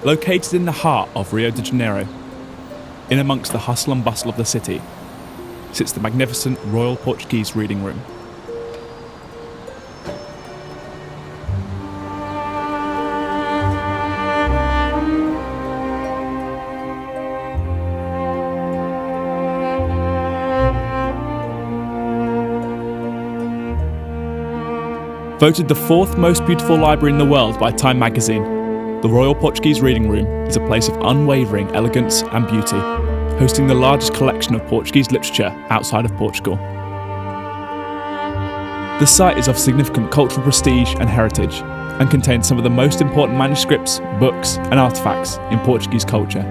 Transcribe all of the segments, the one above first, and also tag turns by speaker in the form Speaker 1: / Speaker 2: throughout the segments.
Speaker 1: Located in the heart of Rio de Janeiro, in amongst the hustle and bustle of the city, sits the magnificent Royal Portuguese Reading Room. Voted the 4th most beautiful library in the world by Time magazine, the Royal Portuguese Reading Room is a place of unwavering elegance and beauty, hosting the largest collection of Portuguese literature outside of Portugal. The site is of significant cultural prestige and heritage, and contains some of the most important manuscripts, books and artefacts in Portuguese culture.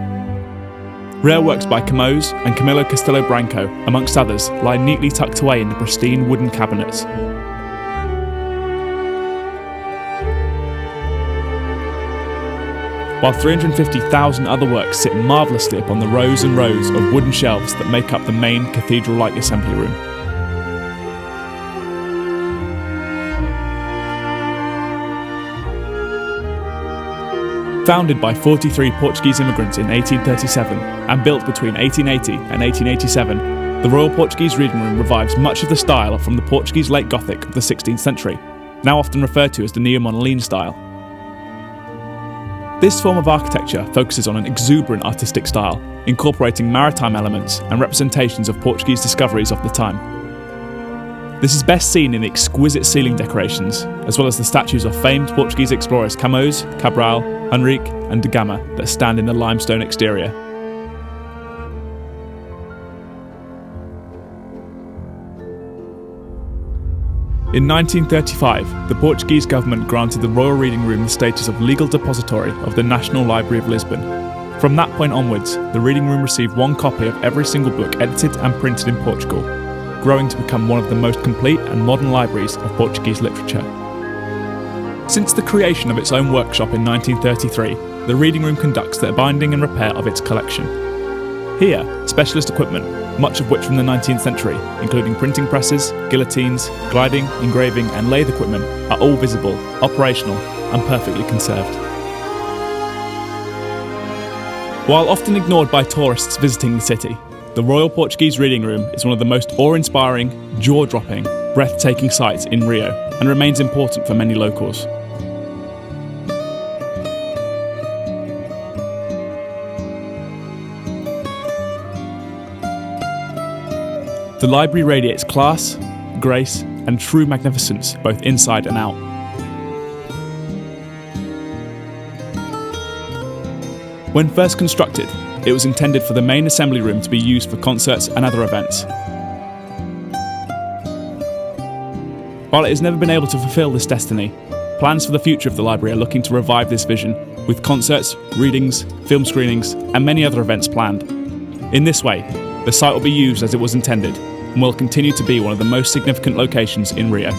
Speaker 1: Rare works by Camões and Camilo Castelo Branco, amongst others, lie neatly tucked away in the pristine wooden cabinets. While 350,000 other works sit marvellously upon the rows and rows of wooden shelves that make up the main cathedral-like assembly room. Founded by 43 Portuguese immigrants in 1837 and built between 1880 and 1887, the Royal Portuguese Reading Room revives much of the style from the Portuguese late Gothic of the 16th century, now often referred to as the Neo-Manueline style. This form of architecture focuses on an exuberant artistic style, incorporating maritime elements and representations of Portuguese discoveries of the time. This is best seen in the exquisite ceiling decorations, as well as the statues of famed Portuguese explorers Camões, Cabral, Henrique and da Gama that stand in the limestone exterior. In 1935, the Portuguese government granted the Royal Reading Room the status of legal depository of the National Library of Lisbon. From that point onwards, the Reading Room received one copy of every single book edited and printed in Portugal, growing to become one of the most complete and modern libraries of Portuguese literature. Since the creation of its own workshop in 1933, the Reading Room conducts the binding and repair of its collection. Here, specialist equipment, much of which from the 19th century, including printing presses, guillotines, gliding, engraving and lathe equipment, are all visible, operational and perfectly conserved. While often ignored by tourists visiting the city, the Royal Portuguese Reading Room is one of the most awe-inspiring, jaw-dropping, breathtaking sights in Rio and remains important for many locals. The library radiates class, grace, and true magnificence both inside and out. When first constructed, it was intended for the main assembly room to be used for concerts and other events. While it has never been able to fulfill this destiny, plans for the future of the library are looking to revive this vision, with concerts, readings, film screenings, and many other events planned. In this way, the site will be used as it was intended, and will continue to be one of the most significant locations in Rio.